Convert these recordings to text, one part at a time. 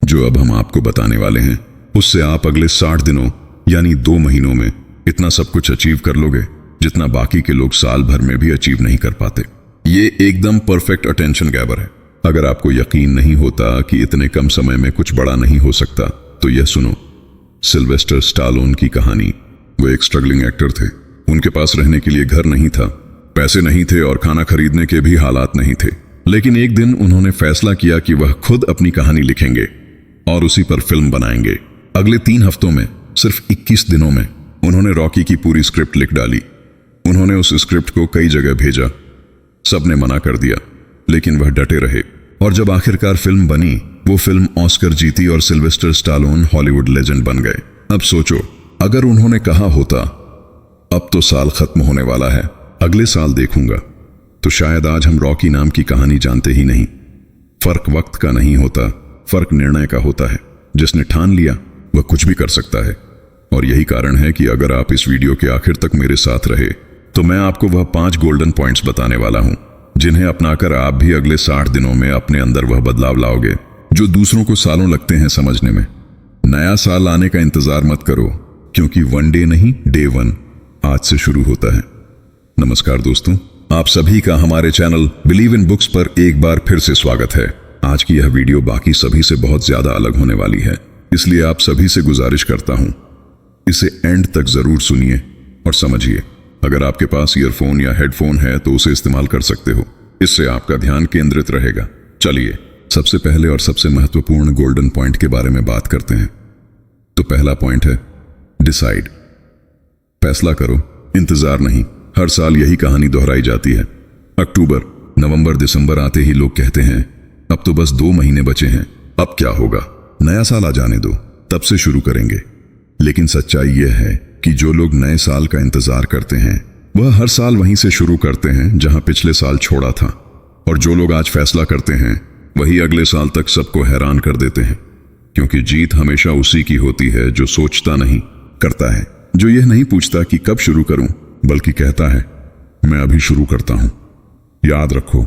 जो अब हम आपको बताने वाले हैं, उससे आप अगले 60 दिनों यानी 2 महीनों में इतना सब कुछ अचीव कर लोगे जितना बाकी के लोग साल भर में भी अचीव नहीं कर पाते। ये एकदम परफेक्ट अटेंशन ग्रैबर है। अगर आपको यकीन नहीं होता कि इतने कम समय में कुछ बड़ा नहीं हो सकता तो यह सुनो, सिल्वेस्टर स्टालोन की कहानी। वो एक स्ट्रगलिंग एक्टर थे। उनके पास रहने के लिए घर नहीं था, पैसे नहीं थे और खाना खरीदने के भी हालात नहीं थे। लेकिन एक दिन उन्होंने फैसला किया कि वह खुद अपनी कहानी लिखेंगे और उसी पर फिल्म बनाएंगे। अगले 3 हफ्तों में, सिर्फ 21 दिनों में, उन्होंने रॉकी की पूरी स्क्रिप्ट लिख डाली। उन्होंने उस स्क्रिप्ट को कई जगह भेजा, सबने मना कर दिया, लेकिन वह डटे रहे और जब आखिरकार फिल्म बनी, वो फिल्म ऑस्कर जीती और सिल्वेस्टर स्टालोन हॉलीवुड लेजेंड बन गए। अब सोचो, अगर उन्होंने कहा होता अब तो साल खत्म होने वाला है, अगले साल देखूंगा, तो शायद आज हम रॉकी नाम की कहानी जानते ही नहीं। फर्क वक्त का नहीं होता, फर्क निर्णय का होता है। जिसने ठान लिया वह कुछ भी कर सकता है। और यही कारण है कि अगर आप इस वीडियो के आखिर तक मेरे साथ रहे तो मैं आपको वह 5 गोल्डन पॉइंट्स बताने वाला हूं, जिन्हें अपनाकर आप भी अगले 60 दिनों में अपने अंदर वह बदलाव लाओगे जो दूसरों को सालों लगते हैं समझने में। नया साल आने का इंतजार मत करो, क्योंकि 1 डे नहीं, डे 1 आज से शुरू होता है। नमस्कार दोस्तों, आप सभी का हमारे चैनल बिलीव इन बुक्स पर एक बार फिर से स्वागत है। आज की यह वीडियो बाकी सभी से बहुत ज्यादा अलग होने वाली है, इसलिए आप सभी से गुजारिश करता हूं, इसे एंड तक जरूर सुनिए और समझिए। अगर आपके पास ईयरफोन या हेडफोन है तो उसे इस्तेमाल कर सकते हो, इससे आपका ध्यान केंद्रित रहेगा। चलिए सबसे पहले और सबसे महत्वपूर्ण गोल्डन पॉइंट के बारे में बात करते हैं। तो पहला पॉइंट है डिसाइड। फैसला करो, इंतजार नहीं। हर साल यही कहानी दोहराई जाती है। अक्टूबर, नवंबर, दिसंबर आते ही लोग कहते हैं अब तो बस 2 महीने बचे हैं, अब क्या होगा, नया साल आ जाने दो, तब से शुरू करेंगे। लेकिन सच्चाई यह है कि जो लोग नए साल का इंतजार करते हैं वह हर साल वहीं से शुरू करते हैं जहां पिछले साल छोड़ा था। और जो लोग आज फैसला करते हैं वही अगले साल तक सबको हैरान कर देते हैं, क्योंकि जीत हमेशा उसी की होती है जो सोचता नहीं, करता है। जो यह नहीं पूछता कि कब शुरू करूं, बल्कि कहता है मैं अभी शुरू करता हूं। याद रखो,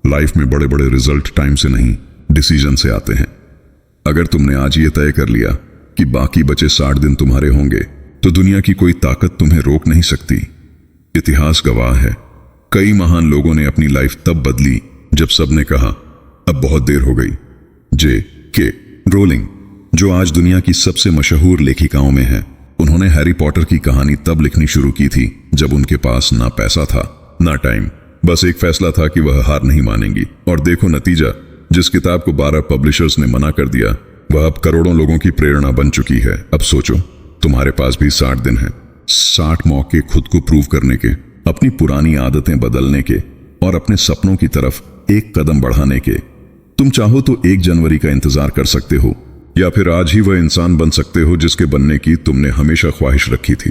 लाइफ में बड़े बड़े रिजल्ट टाइम से नहीं, डिसीजन से आते हैं। अगर तुमने आज ये तय कर लिया कि बाकी बचे 60 दिन तुम्हारे होंगे, तो दुनिया की कोई ताकत तुम्हें रोक नहीं सकती। इतिहास गवाह है, कई महान लोगों ने अपनी लाइफ तब बदली जब सबने कहा अब बहुत देर हो गई। J.K. रोलिंग, जो आज दुनिया की सबसे मशहूर लेखिकाओं में है, उन्होंने हैरी पॉटर की कहानी तब लिखनी शुरू की थी जब उनके पास ना पैसा था ना टाइम, बस एक फैसला था कि वह हार नहीं मानेंगी। और देखो नतीजा, जिस किताब को 12 पब्लिशर्स ने मना कर दिया वह अब करोड़ों लोगों की प्रेरणा बन चुकी है। अब सोचो, तुम्हारे पास भी 60 दिन हैं, 60 मौके खुद को प्रूव करने के, अपनी पुरानी आदतें बदलने के और अपने सपनों की तरफ एक कदम बढ़ाने के। तुम चाहो तो 1 जनवरी का इंतजार कर सकते हो, या फिर आज ही वह इंसान बन सकते हो जिसके बनने की तुमने हमेशा ख्वाहिश रखी थी।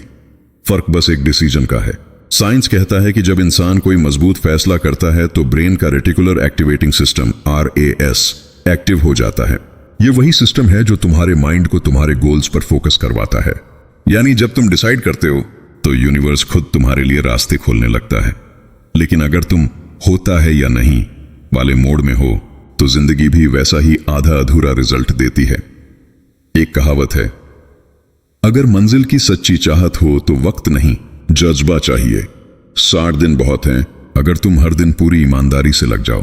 फर्क बस एक डिसीजन का है। साइंस कहता है कि जब इंसान कोई मजबूत फैसला करता है तो ब्रेन का reticular activating system RAS active हो जाता है। ये वही सिस्टम है जो तुम्हारे माइंड को तुम्हारे गोल्स पर फोकस करवाता है। यानी जब तुम डिसाइड करते हो तो यूनिवर्स खुद तुम्हारे लिए रास्ते खोलने लगता है। लेकिन अगर तुम होता है या नहीं वाले मोड में हो तो जिंदगी भी वैसा ही आधा अधूरा रिजल्ट देती है। एक कहावत है, अगर मंजिल की सच्ची चाहत हो तो वक्त नहीं, जज्बा चाहिए। 60 दिन बहुत हैं अगर तुम हर दिन पूरी ईमानदारी से लग जाओ।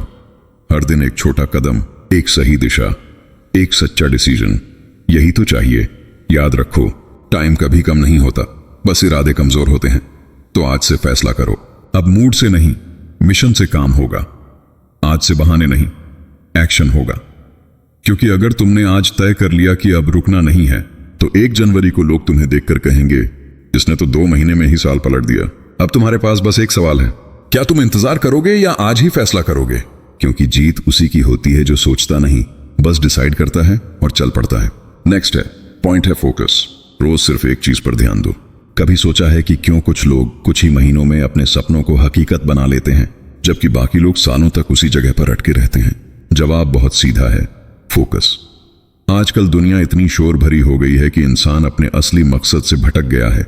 हर दिन एक छोटा कदम, एक सही दिशा, एक सच्चा डिसीजन, यही तो चाहिए। याद रखो, टाइम कभी कम नहीं होता, बस इरादे कमजोर होते हैं। तो आज से फैसला करो, अब मूड से नहीं, मिशन से काम होगा। आज से बहाने नहीं, एक्शन होगा। क्योंकि अगर तुमने आज तय कर लिया कि अब रुकना नहीं है, तो 1 जनवरी को लोग तुम्हें देखकर कहेंगे इसने तो 2 महीने में ही साल पलट दिया। अब तुम्हारे पास बस एक सवाल है, क्या तुम इंतजार करोगे या आज ही फैसला करोगे? क्योंकि जीत उसी की होती है जो सोचता नहीं, बस डिसाइड करता है और चल पड़ता है। नेक्स्ट है पॉइंट है फोकस। रोज सिर्फ एक चीज पर ध्यान दो। कभी सोचा है कि क्यों कुछ लोग कुछ ही महीनों में अपने सपनों को हकीकत बना लेते हैं, जबकि बाकी लोग सालों तक उसी जगह पर अटके रहते हैं? जवाब बहुत सीधा है, फोकस। आजकल दुनिया इतनी शोर भरी हो गई है कि इंसान अपने असली मकसद से भटक गया है।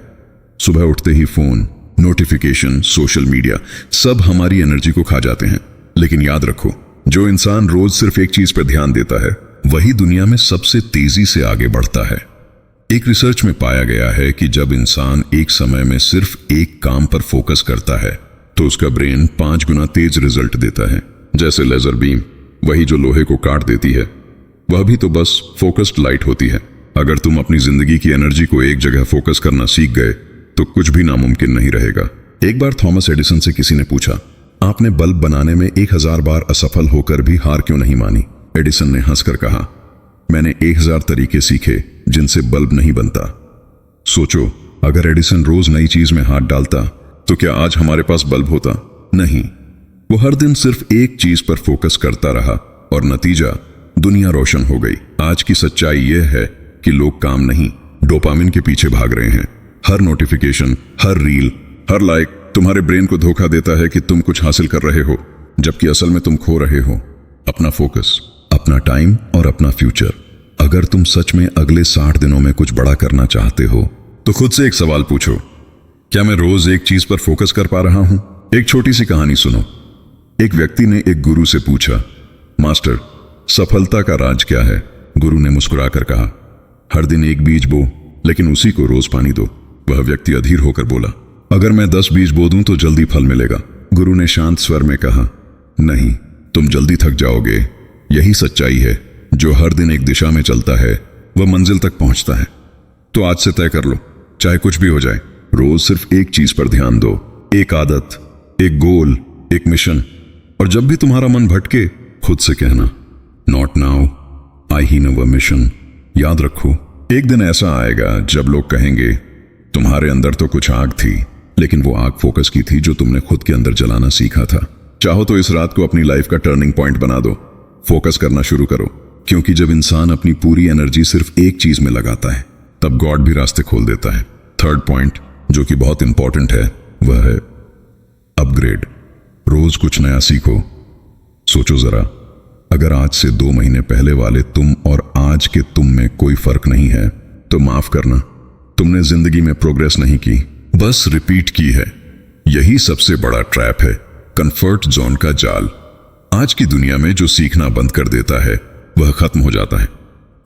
सुबह उठते ही फोन, नोटिफिकेशन, सोशल मीडिया सब हमारी एनर्जी को खा जाते हैं। लेकिन याद रखो, जो इंसान रोज सिर्फ एक चीज पर ध्यान देता है वही दुनिया में सबसे तेजी से आगे बढ़ता है। एक रिसर्च में पाया गया है कि जब इंसान एक समय में सिर्फ एक काम पर फोकस करता है तो उसका ब्रेन 5 गुना तेज रिजल्ट देता है। जैसे लेजर बीम, वही जो लोहे को काट देती है, वह भी तो बस फोकस्ड लाइट होती है। अगर तुम अपनी जिंदगी की एनर्जी को एक जगह फोकस करना सीख गए तो कुछ भी नामुमकिन नहीं रहेगा। एक बार थॉमस एडिसन से किसी ने पूछा, आपने बल्ब बनाने में 1000 बार असफल होकर भी हार क्यों नहीं मानी? एडिसन ने हंसकर कहा, मैंने 1000 तरीके सीखे जिनसे बल्ब नहीं बनता। सोचो, अगर एडिसन रोज नई चीज में हाथ डालता तो क्या आज हमारे पास बल्ब होता? नहीं। वो हर दिन सिर्फ एक चीज पर फोकस करता रहा और नतीजा, दुनिया रोशन हो गई। आज की सच्चाई यह है कि लोग काम नहीं, डोपामिन के पीछे भाग रहे हैं। हर नोटिफिकेशन, हर रील, हर लाइक तुम्हारे ब्रेन को धोखा देता है कि तुम कुछ हासिल कर रहे हो, जबकि असल में तुम खो रहे हो अपना फोकस, अपना टाइम और अपना फ्यूचर। अगर तुम सच में अगले 60 दिनों में कुछ बड़ा करना चाहते हो तो खुद से एक सवाल पूछो, क्या मैं रोज एक चीज पर फोकस कर पा रहा हूं? एक छोटी सी कहानी सुनो। एक व्यक्ति ने एक गुरु से पूछा, मास्टर, सफलता का राज क्या है? गुरु ने मुस्कुराकर कहा, हर दिन एक बीज बो, लेकिन उसी को रोज पानी दो। वह व्यक्ति अधीर होकर बोला, अगर मैं 10 बीज बो दूं तो जल्दी फल मिलेगा। गुरु ने शांत स्वर में कहा, नहीं, तुम जल्दी थक जाओगे। यही सच्चाई है, जो हर दिन एक दिशा में चलता है वह मंजिल तक पहुंचता है। तो आज से तय कर लो, चाहे कुछ भी हो जाए, रोज सिर्फ एक चीज पर ध्यान दो, एक आदत, एक गोल, एक मिशन। और जब भी तुम्हारा मन भटके, खुद से कहना, not now, I he no a mission. याद रखो, एक दिन ऐसा आएगा जब लोग कहेंगे, तुम्हारे अंदर तो कुछ आग थी, लेकिन वो आग फोकस की थी जो तुमने खुद के अंदर जलाना सीखा था। चाहो तो इस रात को अपनी लाइफ का टर्निंग पॉइंट बना दो, फोकस करना शुरू करो, क्योंकि जब इंसान अपनी पूरी एनर्जी सिर्फ एक चीज में लगाता है, तब गॉड भी रास्ते खोल देता है। थर्ड पॉइंट, जो कि बहुत इंपॉर्टेंट है, वह है अपग्रेड। रोज कुछ नया सीखो। सोचो जरा, अगर आज से 2 महीने पहले वाले तुम और आज के तुम में कोई फर्क नहीं है, तो माफ करना, तुमने जिंदगी में प्रोग्रेस नहीं की, बस रिपीट की है। यही सबसे बड़ा ट्रैप है, कंफर्ट जोन का जाल। आज की दुनिया में जो सीखना बंद कर देता है वह खत्म हो जाता है,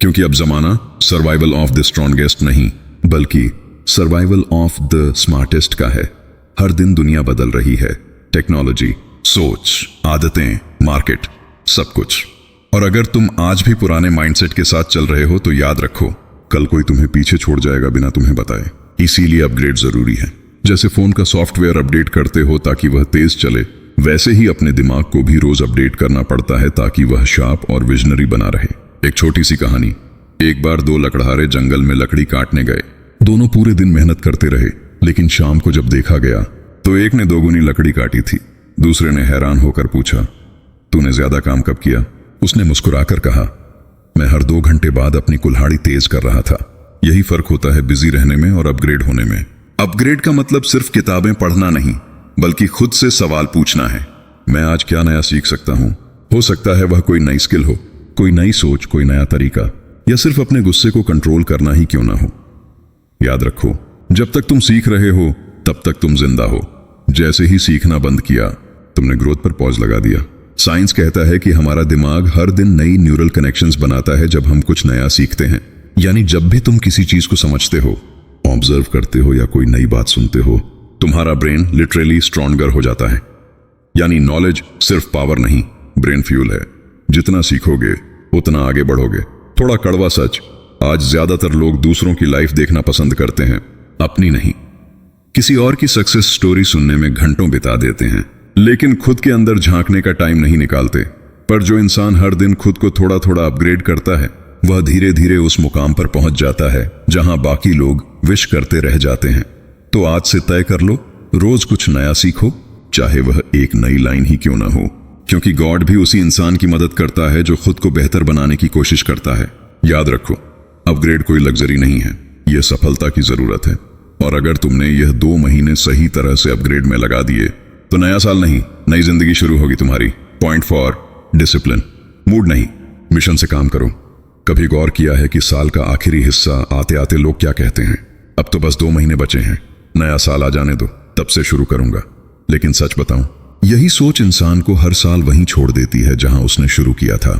क्योंकि अब जमाना सर्वाइवल ऑफ द स्ट्रॉन्गेस्ट नहीं, बल्कि सर्वाइवल ऑफ द स्मार्टेस्ट का है। हर दिन दुनिया बदल रही है, टेक्नोलॉजी, सोच, आदतें, मार्केट, सब कुछ। और अगर तुम आज भी पुराने माइंडसेट के साथ चल रहे हो तो याद रखो, कल कोई तुम्हें पीछे छोड़ जाएगा बिना तुम्हें बताए। इसीलिए अपग्रेड जरूरी है। जैसे फोन का सॉफ्टवेयर अपडेट करते हो ताकि वह तेज चले, वैसे ही अपने दिमाग को भी रोज अपडेट करना पड़ता है ताकि वह शार्प और विजनरी बना रहे। एक छोटी सी कहानी। एक बार 2 लकड़हारे जंगल में लकड़ी काटने गए। दोनों पूरे दिन मेहनत करते रहे, लेकिन शाम को जब देखा गया तो एक ने 2 गुनी लकड़ी काटी थी। दूसरे ने हैरान होकर पूछा, तूने ज्यादा काम कब किया? उसने मुस्कुराकर कहा, मैं हर 2 घंटे बाद अपनी कुल्हाड़ी तेज कर रहा था। यही फर्क होता है बिजी रहने में और अपग्रेड होने में। अपग्रेड का मतलब सिर्फ किताबें पढ़ना नहीं, बल्कि खुद से सवाल पूछना है, मैं आज क्या नया सीख सकता हूं? हो सकता है वह कोई नई स्किल हो, कोई नई सोच, कोई नया तरीका, या सिर्फ अपने गुस्से को कंट्रोल करना ही क्यों ना हो। याद रखो, जब तक तुम सीख रहे हो तब तक तुम जिंदा हो। जैसे ही सीखना बंद किया, तुमने ग्रोथ पर पॉज लगा दिया। साइंस कहता है कि हमारा दिमाग हर दिन नई न्यूरल कनेक्शंस बनाता है जब हम कुछ नया सीखते हैं। यानी जब भी तुम किसी चीज को समझते हो, ऑब्जर्व करते हो या कोई नई बात सुनते हो, तुम्हारा ब्रेन लिटरली स्ट्रॉन्गर हो जाता है। यानी नॉलेज सिर्फ पावर नहीं, ब्रेन फ्यूल है। जितना सीखोगे उतना आगे बढ़ोगे। थोड़ा कड़वा सच, आज ज्यादातर लोग दूसरों की लाइफ देखना पसंद करते हैं, अपनी नहीं। किसी और की सक्सेस स्टोरी सुनने में घंटों बिता देते हैं, लेकिन खुद के अंदर झांकने का टाइम नहीं निकालते। पर जो इंसान हर दिन खुद को थोड़ा थोड़ा अपग्रेड करता है, वह धीरे धीरे उस मुकाम पर पहुंच जाता है जहां बाकी लोग विश करते रह जाते हैं। तो आज से तय कर लो, रोज कुछ नया सीखो, चाहे वह एक नई लाइन ही क्यों ना हो, क्योंकि गॉड भी उसी इंसान की मदद करता है जो खुद को बेहतर बनाने की कोशिश करता है। याद रखो, अपग्रेड कोई लग्जरी नहीं है, यह सफलता की जरूरत है। और अगर तुमने यह 2 महीने सही तरह से अपग्रेड में लगा दिए, तो नया साल नहीं, नई जिंदगी शुरू होगी तुम्हारी। पॉइंट फॉर डिसिप्लिन, मूड नहीं, मिशन से काम करो। कभी गौर किया है कि साल का आखिरी हिस्सा आते आते लोग क्या कहते हैं? अब तो बस 2 महीने बचे हैं, नया साल आ जाने दो, तब से शुरू करूंगा। लेकिन सच बताऊं, यही सोच इंसान को हर साल वहीं छोड़ देती है जहां उसने शुरू किया था।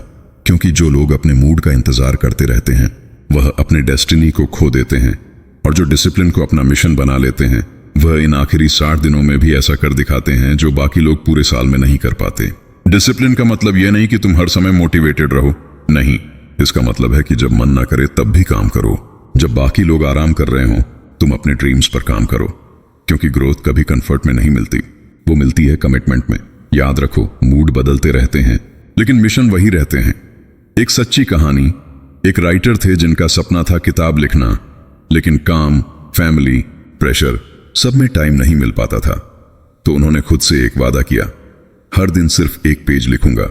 क्योंकि जो लोग अपने मूड का इंतजार करते रहते हैं वह अपने डेस्टिनी को खो देते हैं, और जो डिसिप्लिन को अपना मिशन बना लेते हैं वह इन आखिरी 60 दिनों में भी ऐसा कर दिखाते हैं जो बाकी लोग पूरे साल में नहीं कर पाते। डिसिप्लिन का मतलब यह नहीं कि तुम हर समय मोटिवेटेड रहो, नहीं, इसका मतलब है कि जब मन ना करे तब भी काम करो। जब बाकी लोग आराम कर रहे हो तुम अपने ड्रीम्स पर काम करो, क्योंकि ग्रोथ कभी कंफर्ट में नहीं मिलती, वो मिलती है कमिटमेंट में। याद रखो, मूड बदलते रहते हैं लेकिन मिशन वही रहते हैं। एक सच्ची कहानी, एक राइटर थे जिनका सपना था किताब लिखना, लेकिन काम, फैमिली, प्रेशर सब में टाइम नहीं मिल पाता था। तो उन्होंने खुद से एक वादा किया, हर दिन सिर्फ एक पेज लिखूंगा।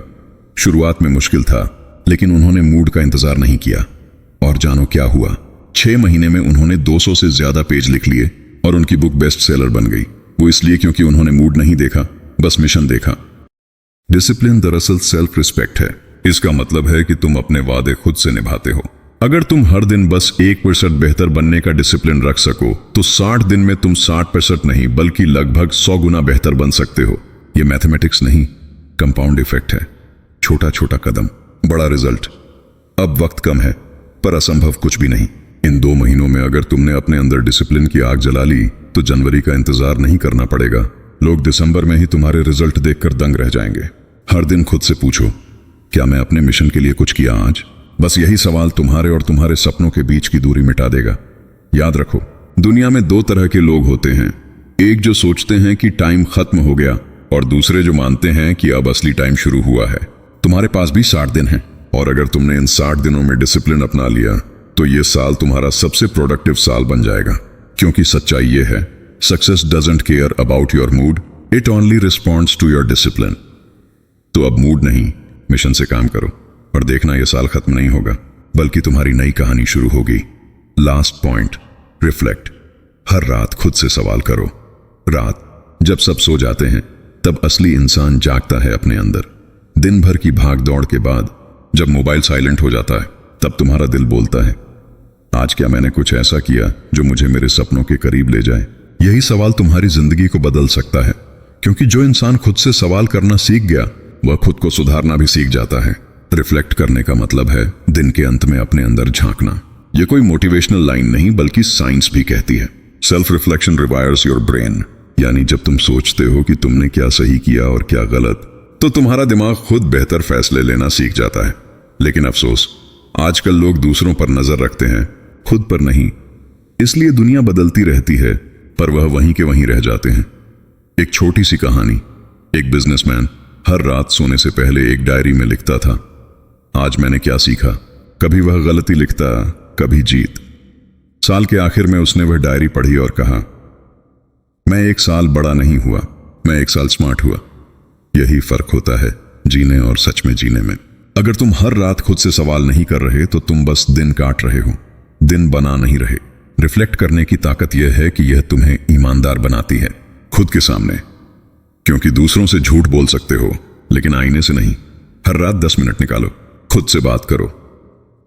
शुरुआत में मुश्किल था, लेकिन उन्होंने मूड का इंतजार नहीं किया, और जानो क्या हुआ, 6 महीने में उन्होंने 200 से ज्यादा पेज लिख लिए और उनकी बुक बेस्ट सेलर बन गई। वो इसलिए क्योंकि उन्होंने मूड नहीं देखा, बस मिशन देखा। डिसिप्लिन दरअसल सेल्फ रिस्पेक्ट है। इसका मतलब है कि तुम अपने वादे खुद से निभाते हो। अगर तुम हर दिन बस 1% बेहतर बनने का डिसिप्लिन रख सको तो 60 दिन में तुम 60% नहीं बल्कि लगभग 100 गुना बेहतर बन सकते हो। यह मैथमेटिक्स नहीं, कंपाउंड इफेक्ट है। छोटा छोटा कदम, बड़ा रिजल्ट। अब वक्त कम है, पर असंभव कुछ भी नहीं। इन 2 महीनों में अगर तुमने अपने अंदर डिसिप्लिन की आग जला ली तो जनवरी का इंतजार नहीं करना पड़ेगा। लोग दिसंबर में ही तुम्हारे रिजल्ट देखकर दंग रह जाएंगे। हर दिन खुद से पूछो, क्या मैं अपने मिशन के लिए कुछ किया आज? बस यही सवाल तुम्हारे और तुम्हारे सपनों के बीच की दूरी मिटा देगा। याद रखो, दुनिया में 2 तरह के लोग होते हैं, एक जो सोचते हैं कि टाइम खत्म हो गया और दूसरे जो मानते हैं कि अब असली टाइम शुरू हुआ है। तुम्हारे पास भी 60 दिन हैं, और अगर तुमने इन 60 दिनों में डिसिप्लिन अपना लिया तो यह साल तुम्हारा सबसे प्रोडक्टिव साल बन जाएगा। क्योंकि सच्चाई यह है, success doesn't care about your mood, it only responds to your discipline. तो अब मूड नहीं, मिशन से काम करो, और देखना यह साल खत्म नहीं होगा बल्कि तुम्हारी नई कहानी शुरू होगी। Last point, reflect. हर रात खुद से सवाल करो। रात जब सब सो जाते हैं तब असली इंसान जागता है अपने अंदर। दिन भर की भाग दौड़ के बाद जब मोबाइल साइलेंट हो जाता है तब तुम्हारा दिल बोलता है, आज क्या मैंने कुछ ऐसा किया जो मुझे मेरे सपनों के करीब ले जाए? यही सवाल तुम्हारी जिंदगी को बदल सकता है, क्योंकि जो इंसान खुद से सवाल करना सीख गया वह खुद को सुधारना भी सीख जाता है। रिफ्लेक्ट करने का मतलब है दिन के अंत में अपने अंदर झांकना। यह कोई मोटिवेशनल लाइन नहीं बल्कि साइंस भी कहती है, सेल्फ रिफ्लेक्शन रिवायर्स योर ब्रेन। यानी जब तुम सोचते हो कि तुमने क्या सही किया और क्या गलत, तो तुम्हारा दिमाग खुद बेहतर फैसले लेना सीख जाता है। लेकिन अफसोस, आजकल लोग दूसरों पर नजर रखते हैं, खुद पर नहीं। इसलिए दुनिया बदलती रहती है पर वह वहीं के वहीं रह जाते हैं। एक छोटी सी कहानी, एक बिजनेसमैन हर रात सोने से पहले एक डायरी में लिखता था, आज मैंने क्या सीखा। कभी वह गलती लिखता, कभी जीत। साल के आखिर में उसने वह डायरी पढ़ी और कहा, मैं 1 साल बड़ा नहीं हुआ, मैं 1 साल स्मार्ट हुआ। यही फर्क होता है जीने और सच में जीने में। अगर तुम हर रात खुद से सवाल नहीं कर रहे तो तुम बस दिन काट रहे हो, दिन बना नहीं रहे। रिफ्लेक्ट करने की ताकत यह है कि यह तुम्हें ईमानदार बनाती है खुद के सामने, क्योंकि दूसरों से झूठ बोल सकते हो लेकिन आईने से नहीं। हर रात 10 मिनट निकालो, खुद से बात करो,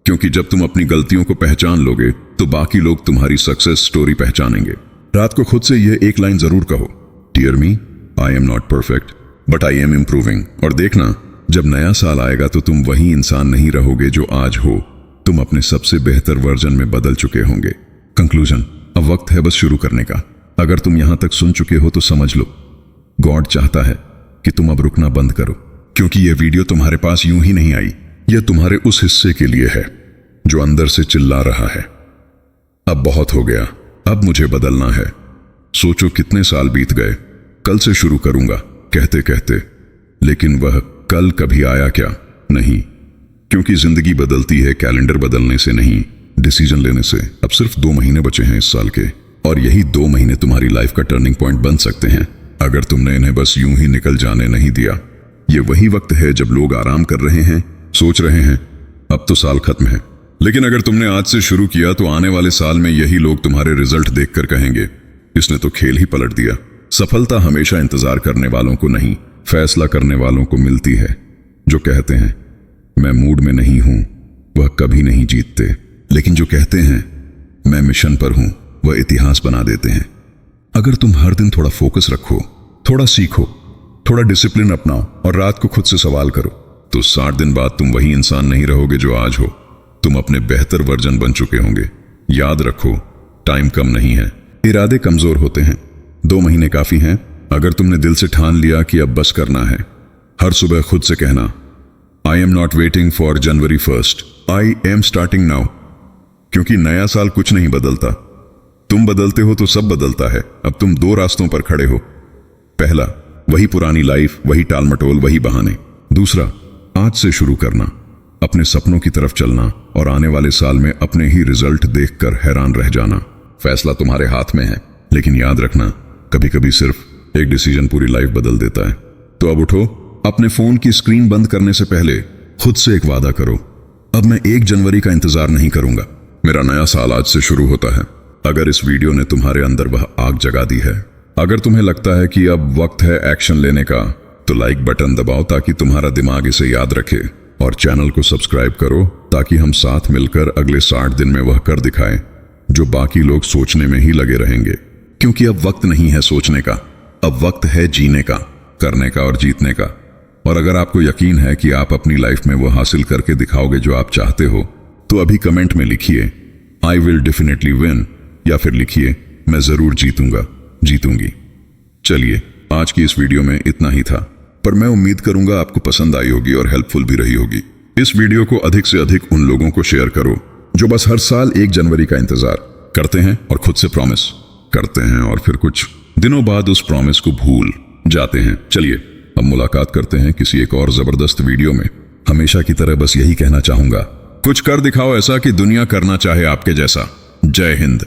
क्योंकि जब तुम अपनी गलतियों को पहचान लोगे तो बाकी लोग तुम्हारी सक्सेस स्टोरी पहचानेंगे। रात को खुद से यह एक लाइन जरूर कहो, dear me, I am not perfect but I am improving. और देखना, जब नया साल आएगा तो तुम वही इंसान नहीं रहोगे जो आज हो, तुम अपने सबसे बेहतर वर्जन में बदल चुके होंगे। कंक्लूजन, अब वक्त है बस शुरू करने का। अगर तुम यहां तक सुन चुके हो तो समझ लो, गॉड चाहता है कि तुम अब रुकना बंद करो, क्योंकि यह वीडियो तुम्हारे पास यूं ही नहीं आई। यह तुम्हारे उस हिस्से के लिए है जो अंदर से चिल्ला रहा है, अब बहुत हो गया, अब मुझे बदलना है। सोचो कितने साल बीत गए, कल से शुरू करूंगा कहते कहते, लेकिन वह कल कभी आया क्या? नहीं, क्योंकि जिंदगी बदलती है कैलेंडर बदलने से नहीं, डिसीजन लेने से। अब सिर्फ 2 महीने बचे हैं इस साल के, और यही 2 महीने तुम्हारी लाइफ का टर्निंग पॉइंट बन सकते हैं अगर तुमने इन्हें बस यूं ही निकल जाने नहीं दिया। ये वही वक्त है जब लोग आराम कर रहे हैं, सोच रहे हैं अब तो साल खत्म है, लेकिन अगर तुमने आज से शुरू किया तो आने वाले साल में यही लोग तुम्हारे रिजल्ट देखकर कहेंगे, इसने तो खेल ही पलट दिया। सफलता हमेशा इंतजार करने वालों को नहीं, फैसला करने वालों को मिलती है। जो कहते हैं मैं मूड में नहीं हूं, वह कभी नहीं जीतते, लेकिन जो कहते हैं मैं मिशन पर हूं, वह इतिहास बना देते हैं। अगर तुम हर दिन थोड़ा फोकस रखो, थोड़ा सीखो, थोड़ा डिसिप्लिन अपनाओ और रात को खुद से सवाल करो, तो 60 दिन बाद तुम वही इंसान नहीं रहोगे जो आज हो। तुम अपने बेहतर वर्जन बन चुके होंगे। याद रखो, टाइम कम नहीं है, इरादे कमजोर होते हैं। 2 महीने काफी हैं अगर तुमने दिल से ठान लिया कि अब बस करना है। हर सुबह खुद से कहना, आई am not waiting for January 1, I am starting now. क्योंकि नया साल कुछ नहीं बदलता, तुम बदलते हो तो सब बदलता है। अब तुम 2 रास्तों पर खड़े हो। पहला, वही पुरानी लाइफ, वही टालमटोल, वही बहाने। दूसरा, आज से शुरू करना, अपने सपनों की तरफ चलना और आने वाले साल में अपने ही रिजल्ट देखकर हैरान रह जाना। फैसला तुम्हारे हाथ में है, लेकिन याद रखना, कभी कभी सिर्फ एक डिसीजन पूरी लाइफ बदल देता है। तो अब उठो, अपने फोन की स्क्रीन बंद करने से पहले खुद से एक वादा करो, अब मैं 1 जनवरी का इंतजार नहीं करूंगा। मेरा नया साल आज से शुरू होता है। अगर इस वीडियो ने तुम्हारे अंदर वह आग जगा दी है, अगर तुम्हें लगता है कि अब वक्त है एक्शन लेने का, तो लाइक बटन दबाओ ताकि तुम्हारा दिमाग इसे याद रखे, और चैनल को सब्सक्राइब करो ताकि हम साथ मिलकर अगले 60 दिन में वह कर दिखाएं जो बाकी लोग सोचने में ही लगे रहेंगे। क्योंकि अब वक्त नहीं है सोचने का, अब वक्त है जीने का, करने का और जीतने का। और अगर आपको यकीन है कि आप अपनी लाइफ में वो हासिल करके दिखाओगे जो आप चाहते हो, तो अभी कमेंट में लिखिए आई विल डेफिनेटली विन, या फिर लिखिए मैं जरूर जीतूंगा, जीतूंगी। चलिए, आज की इस वीडियो में इतना ही था, पर मैं उम्मीद करूंगा आपको पसंद आई होगी और हेल्पफुल भी रही होगी। इस वीडियो को अधिक से अधिक उन लोगों को शेयर करो जो बस हर साल 1 जनवरी का इंतजार करते हैं और खुद से प्रॉमिस करते हैं और फिर कुछ दिनों बाद उस प्रॉमिस को भूल जाते हैं। चलिए, अब मुलाकात करते हैं किसी एक और जबरदस्त वीडियो में। हमेशा की तरह बस यही कहना चाहूंगा, कुछ कर दिखाओ ऐसा कि दुनिया करना चाहे आपके जैसा। जय हिंद।